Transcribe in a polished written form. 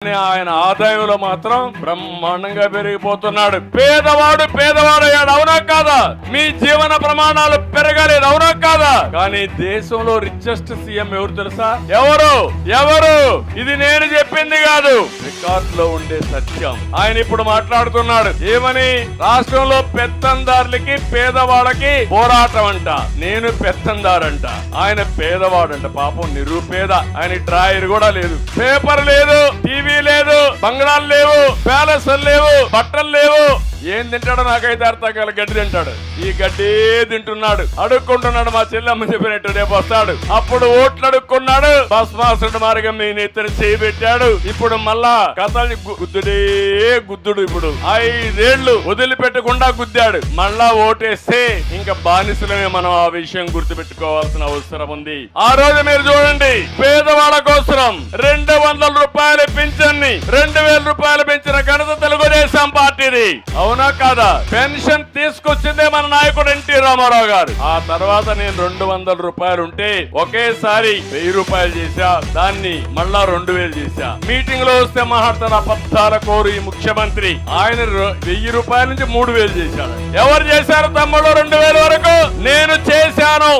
ఆయన ఆదాయంలో మాత్రం బ్రహ్మాండంగా పెరిగిపోతున్నాడు. పేదవాడు పేదవాడయ్యాడు, అవునా కాదా? మీ జీవన ప్రమాణాలు పెరగలేదు, అవునా కాదా? కానీ దేశంలో రిచెస్ట్ సీఎం ఎవరు తెలుసా? ఎవరు? ఇది నేను చెప్పింది కాదు, రికార్డులో ఉండే సత్యం. ఆయన ఇప్పుడు మాట్లాడుతున్నాడు ఏమని? రాష్ట్రంలో పెత్తందారులకి పేదవాళ్ళకి పోరాటం అంట. నేను పెత్తందారంట, ఆయన పేదవాడంట. పాపం నిరుపేద. ఆయన డ్రాయర్ కూడా లేదు, పేపర్ లేదు, టీవీ లేదు, బంగ్లాలు లేవు, ప్యాలెస్లు లేవు, బట్టలు లేవు. ఏం తింటాడో నాకైతే అర్థం కాల. గడ్డి తింటాడు, ఈ గడ్డి తింటున్నాడు, అడుక్కుంటున్నాడు. మా చెల్లెమ్మ చెప్పినట్టు రేపు వస్తాడు, అప్పుడు ఓట్లు అడుక్కున్నాడు. భస్మాసుడు మార్గం మీ నెత్తని చేయబెట్టాడు. ఇప్పుడు మళ్ళా కథలు గుద్దుడు. ఇప్పుడు 5 ఏళ్లు వదిలిపెట్టకుండా గుద్దాడు. మళ్ళా ఓటేస్తే ఇంకా బానిసలమే. మనం ఆ విషయం గుర్తుపెట్టుకోవాల్సిన అవసరం ఉంది. ఆ రోజు మీరు చూడండి, పేదవాళ్ళ కోసం 200 రూపాయలు పింఛన్ని 2000 రూపాయలు పెంచిన ఘనత తెలుగుదేశం పార్టీది, అవునా కాదా? పెన్షన్ తీసుకొచ్చిందే మన నాయకుడు ఎన్టీ రామారావు గారు. ఆ తర్వాత నేను 200 రూపాయలు ఉంటే ఒకేసారి 1000 రూపాయలు చేశా, దాన్ని మళ్ళా 2000 చేశా. మీటింగ్ లో వస్తే మాట్లాడుతున్న అబద్ధాల కోరు ఈ ముఖ్యమంత్రి. ఆయన 1000 రూపాయల నుంచి 3000 చేశాడు. ఎవరు చేశారు తమ్ముడు? 2000 వరకు నేను చేశాను.